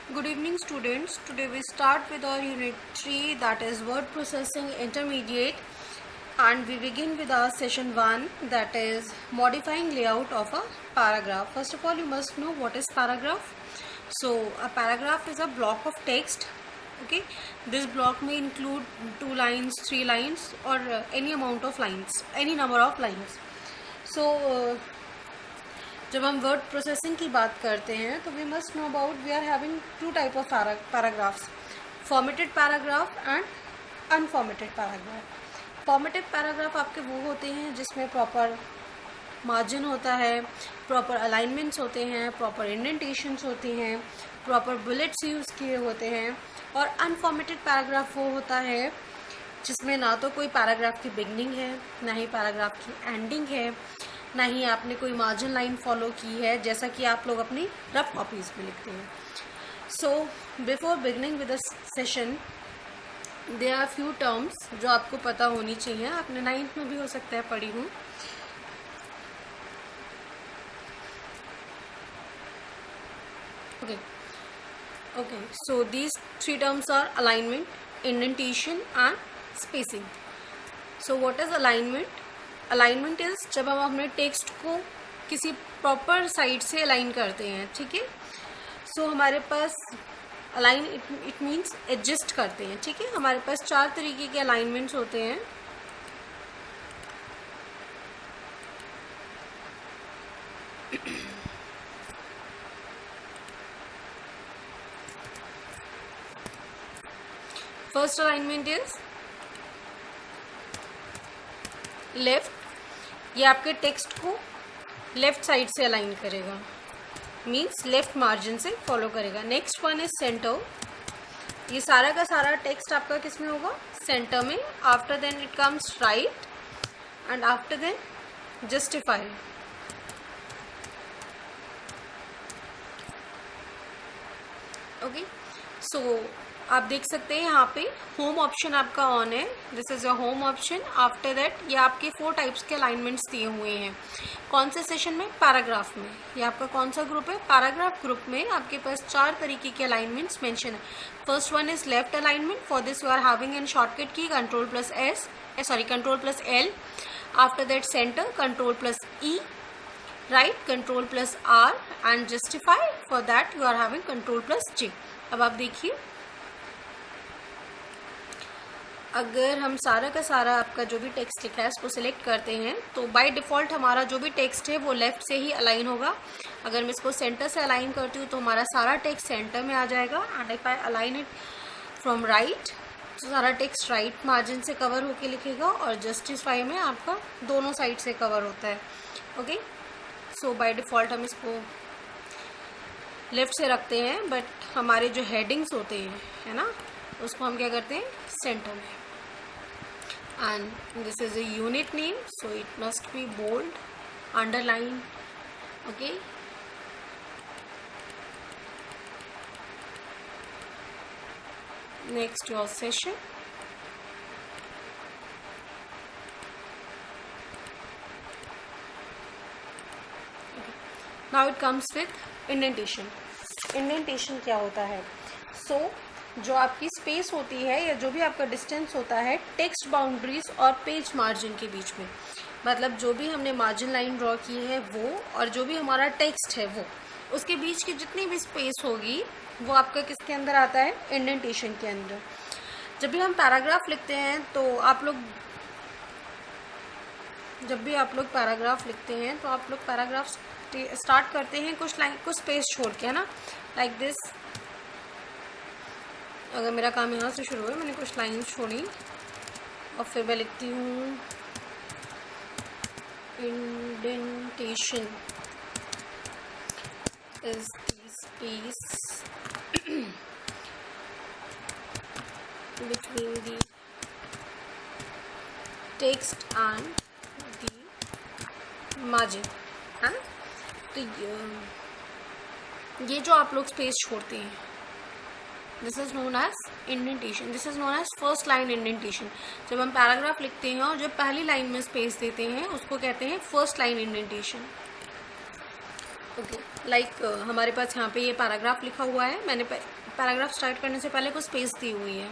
Good evening students. Today we start with our unit 3, that is word processing intermediate, and we begin with our session 1, that is modifying layout of a paragraph. First of all, you must know what is paragraph. So a paragraph is a block of text. Okay, this block may include 2 lines, 3 lines, or any amount of lines, any number of lines. So जब हम word processing की बात करते हैं तो we must know about we are having 2 type of paragraphs, formatted paragraph and unformatted paragraph. Formatted paragraph आपके वो होते हैं जिसमें प्रॉपर मार्जिन होता है, प्रॉपर अलाइनमेंट्स होते हैं, प्रॉपर इंडेंटेशंस होती हैं, प्रॉपर बुलेट्स यूज़ किए होते हैं। और अनफॉर्मेटेड पैराग्राफ वो होता है जिसमें ना तो कोई पैराग्राफ की बिगनिंग है, ना ही पैराग्राफ की एंडिंग है, ना ही आपने कोई मार्जिन लाइन फॉलो की है, जैसा कि आप लोग अपनी रफ कॉपीज में लिखते हैं। So before beginning with the session there are few terms जो आपको पता होनी चाहिए। आपने 9th में भी हो सकता है पढ़ी हूँ। Okay so these 3 terms are alignment, indentation and spacing. So what is alignment? Alignment is जब हम अपने टेक्स्ट को किसी प्रॉपर साइड से अलाइन करते हैं, ठीक है। सो हमारे पास अलाइन इट मीन्स एडजस्ट करते हैं, ठीक है। हमारे पास 4 तरीके के अलाइनमेंट्स होते हैं। फर्स्ट अलाइनमेंट इज लेफ्ट, ये आपके टेक्स्ट को लेफ्ट साइड से अलाइन करेगा, मीन्स लेफ्ट मार्जिन से फॉलो करेगा। नेक्स्ट वन इज सेंटर, ये सारा का सारा टेक्स्ट आपका किस में होगा? सेंटर में। After then it comes right and after then justify. Okay, so आप देख सकते हैं यहाँ पे होम ऑप्शन आपका ऑन है। This is your home option. After that ये आपके 4 टाइप्स के अलाइनमेंट्स दिए हुए हैं। कौन से सेशन में? पैराग्राफ में। ये आपका कौन सा ग्रुप है? पैराग्राफ ग्रुप में आपके पास 4 तरीके के अलाइनमेंट्स मेंशन है। First one is left alignment. For this you are having an shortcut की Ctrl+L। After that centre Ctrl+E, right Ctrl+R and justify. For that you are having Ctrl+J। अब आप देखिए, अगर हम सारा का सारा आपका जो भी टेक्स्ट लिखा है इसको सिलेक्ट करते हैं तो बाय डिफ़ॉल्ट हमारा जो भी टेक्स्ट है वो लेफ़्ट से ही अलाइन होगा। अगर मैं इसको सेंटर से अलाइन करती हूँ तो हमारा सारा टेक्स्ट सेंटर में आ जाएगा। And if I align it from right तो सारा टेक्स्ट राइट मार्जिन से कवर होके लिखेगा, और जस्टिफाई में आपका दोनों साइड से कवर होता है। ओके, सो बाय डिफ़ॉल्ट हम इसको लेफ़्ट से रखते हैं, बट हमारे जो हेडिंग्स होते हैं, है ना, उसको हम क्या करते हैं? सेंटर में। And this is a unit name, so it must be bold, underline. Okay, next your session. Now it comes with indentation. Indentation क्या होता है? So जो आपकी स्पेस होती है या जो भी आपका डिस्टेंस होता है टेक्स्ट बाउंड्रीज और पेज मार्जिन के बीच में, मतलब जो भी हमने मार्जिन लाइन ड्रॉ की है वो और जो भी हमारा टेक्स्ट है वो, उसके बीच की जितनी भी स्पेस होगी वो आपका किसके अंदर आता है? इंडेंटेशन के अंदर। जब भी हम पैराग्राफ लिखते हैं तो जब भी आप लोग पैराग्राफ लिखते हैं तो आप लोग पैराग्राफ स्टार्ट करते हैं कुछ स्पेस छोड़ के, है ना, लाइक दिस। अगर मेरा काम यहाँ से शुरू है, मैंने कुछ लाइन छोड़ी और फिर मैं लिखती हूँ indentation is the space between the text and the margin. हाँ, तो ये जो आप लोग स्पेस छोड़ते हैं, this is known as indentation. This is known as first line indentation. जब हम पैराग्राफ लिखते हैं और जो पहली लाइन में स्पेस देते हैं उसको कहते हैं first line indentation. Okay, like हमारे पास यहाँ पे ये पैराग्राफ लिखा हुआ है, मैंने पैराग्राफ स्टार्ट करने से पहले कुछ स्पेस दी हुई है।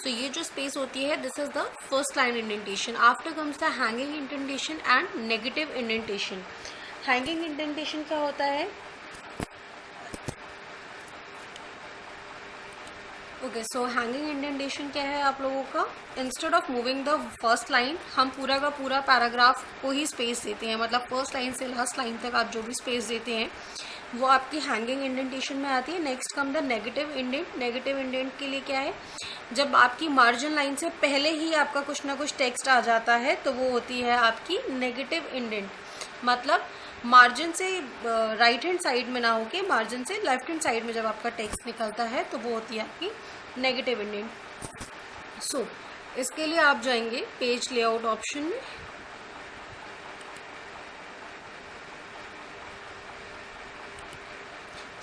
सो ये जो स्पेस होती है, this is the first line indentation. After comes the hanging indentation and negative indentation. Hanging indentation क्या होता है? ओके, सो हैंगिंग इंडेंटेशन क्या है आप लोगों का? Instead of moving the first line, हम पूरा का पूरा पैराग्राफ को ही स्पेस देते हैं, मतलब फर्स्ट लाइन से लास्ट लाइन तक आप जो भी स्पेस देते हैं वो आपकी हैंगिंग इंडेंटेशन में आती है। Next come the negative indent. Negative indent के लिए क्या है? जब आपकी मार्जिन लाइन से पहले ही आपका कुछ ना कुछ टेक्स्ट आ जाता है तो वो होती है आपकी नेगेटिव इंडेंट। मतलब मार्जिन से राइट हैंड साइड में ना होके मार्जिन से लेफ्ट हैंड साइड में जब आपका टेक्स्ट निकलता है तो वो होती है आपकी नेगेटिव इंडेंट। सो इसके लिए आप जाएंगे पेज लेआउट ऑप्शन में।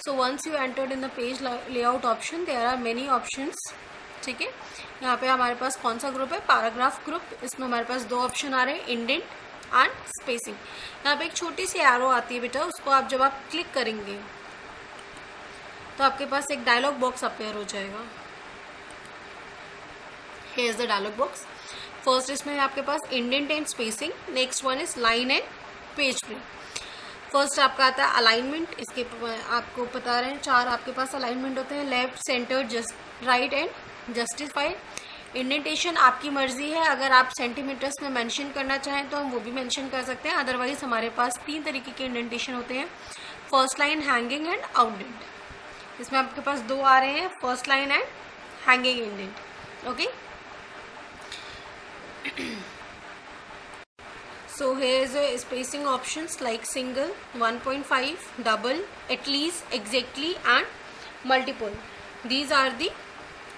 So once you entered in the page layout option, there are many options. ठीक है, यहाँ पे हमारे पास कौन सा ग्रुप है? Paragraph group. इसमें हमारे पास दो ऑप्शन आ रहे हैं, इंडेंट एंड स्पेसिंग। यहाँ पे एक छोटी सी एरो आती है बेटा, उसको आप जब आप क्लिक करेंगे तो आपके पास एक डायलॉग बॉक्स अपेयर हो जाएगा। Here is the dialog box. First इसमें आपके पास indent and spacing, next one is line and page break. First आपका आता है अलाइनमेंट। इसके आपको बता रहे हैं 4 आपके पास अलाइनमेंट होते हैं, left, centre, just right and justified. Indentation आपकी मर्जी है, अगर आप सेंटीमीटर्स में मेंशन करना चाहें तो हम वो भी मेंशन कर सकते हैं, अदरवाइज हमारे पास 3 तरीके के इंडेंटेशन होते हैं, फर्स्ट लाइन, हैंगिंग एंड आउटडेंट। इसमें आपके पास 2 आ रहे हैं, first line and hanging indent. Okay, so here is a spacing options like single, 1.5, double, at least, exactly and multiple. These are the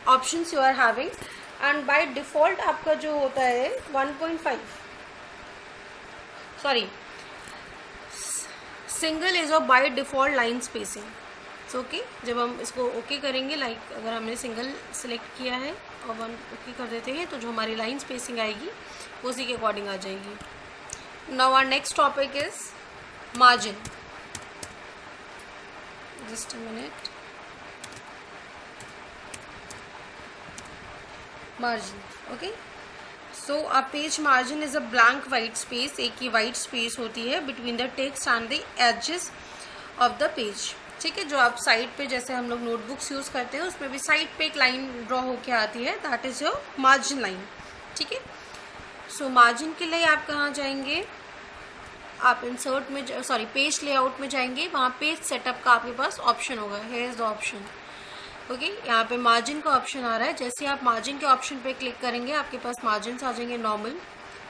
options you are having and by default आपका जो होता है 1.5, sorry, single is of by default line spacing. so okay, जब हम इसको okay करेंगे, like अगर हमने सिंगल सिलेक्ट किया है और हम ओके कर देते हैं तो जो हमारी लाइन स्पेसिंग आएगी उसी के अकॉर्डिंग आ जाएगी। Now our next topic is margin. Just a minute. Margin. Okay. So a page margin is a blank white space. एक ही white space होती है between the text and the edges of the page. ठीक है, जो आप side पे जैसे हम लोग नोटबुक्स यूज करते हैं उसमें भी साइड पे एक लाइन ड्रॉ होके आती है, that is your margin line. ठीक है, सो मार्जिन के लिए आप कहाँ जाएंगे? आप इंसर्ट में, सॉरी, पेज लेआउट में जाएंगे, वहाँ पेज सेटअप का आपके पास ऑप्शन होगा। Here is the option. Okay, यहाँ पे मार्जिन का ऑप्शन आ रहा है। जैसे आप मार्जिन के ऑप्शन पे क्लिक करेंगे आपके पास मार्जिन आ जाएंगे, normal,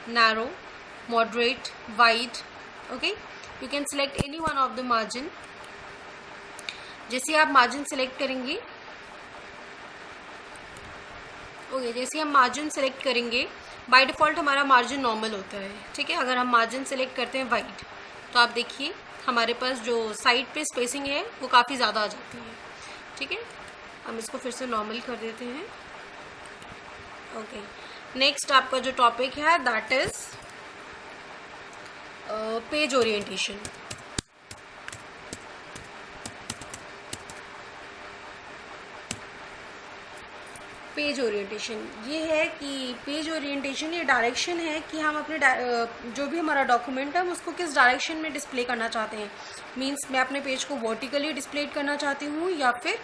narrow, moderate, wide. Okay, you can select any one of the margin. जैसे आप मार्जिन सिलेक्ट करेंगे, ओके, जैसे हम मार्जिन सेलेक्ट करेंगे बाय डिफ़ॉल्ट हमारा मार्जिन नॉर्मल होता है। ठीक है, अगर हम मार्जिन सेलेक्ट करते हैं वाइड तो आप देखिए हमारे पास जो साइड पे स्पेसिंग है वो काफ़ी ज़्यादा आ जाती है। ठीक है, हम इसको फिर से नॉर्मल कर देते हैं। ओके, नेक्स्ट आपका जो टॉपिक है that is page orientation. Page orientation ये है कि पेज ओरिएंटेशन ये डायरेक्शन है कि हम अपने जो भी हमारा डॉक्यूमेंट है हम उसको किस डायरेक्शन में डिस्प्ले करना चाहते हैं। मींस मैं अपने पेज को वर्टिकली डिस्प्ले करना चाहती हूँ या फिर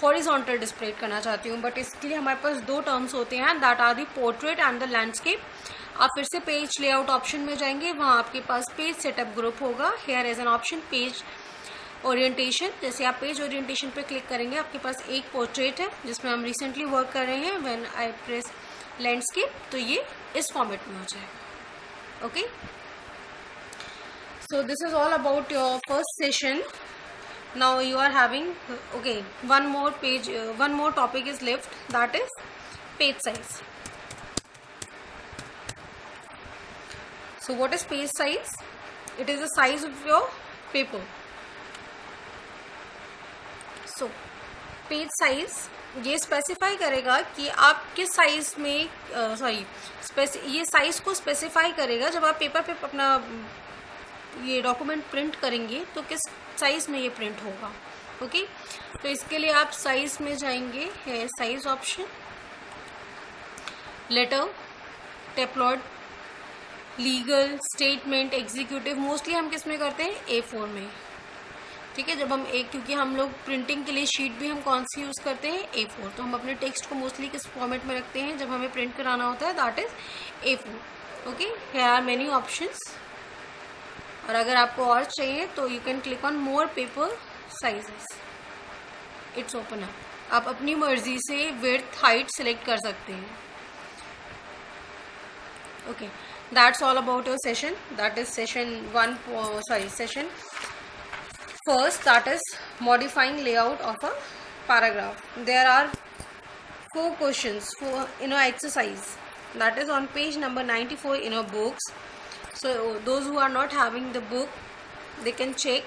हॉरिजॉन्टल डिस्प्ले करना चाहती हूँ। बट इसके लिए हमारे पास 2 टर्म्स होते हैं, that are the portrait and the landscape. आप फिर से पेज लेआउट ऑप्शन में जाएंगे, वहाँ आपके पास पेज सेटअप ग्रुप होगा। Here is an option page orientation. जैसे आप पेज ओरिएंटेशन पे क्लिक करेंगे आपके पास एक पोर्ट्रेट है जिसमें हम रिसेंटली वर्क कर रहे हैं। व्हेन आई प्रेस लैंडस्केप तो ये इस फॉर्मेट में हो जाएगा। Okay, so this is all about your first session. Now you are having okay one more topic is left, that is page size. So what is page size? It is the size of your paper. So page size ये specify करेगा कि आप किस size में ये size को specify करेगा जब आप पेपर पे अपना ये डॉक्यूमेंट प्रिंट करेंगे तो किस साइज़ में ये प्रिंट होगा। ओके, तो इसके लिए आप साइज़ में जाएंगे, है size option, letter, tabloid, legal, statement, executive. Mostly हम किस में करते हैं, A4 में। ठीक है, जब हम क्योंकि हम लोग प्रिंटिंग के लिए शीट भी हम कौन सी यूज़ करते हैं, A4। तो हम अपने टेक्स्ट को मोस्टली किस फॉर्मेट में रखते हैं जब हमें प्रिंट कराना होता है, that is A4। Okay, here are many options. और अगर आपको और चाहिए तो you can click on more paper sizes, it's open up. आप अपनी मर्जी से विड्थ, हाइट सिलेक्ट कर सकते हैं। Okay, that's all about your session. That is session 1, session first, that is modifying layout of a paragraph. There are 4 questions in our exercise, that is on page number 94 in our books. So those who are not having the book, they can check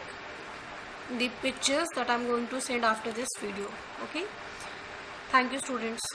the pictures that I'm going to send after this video. Okay, thank you students.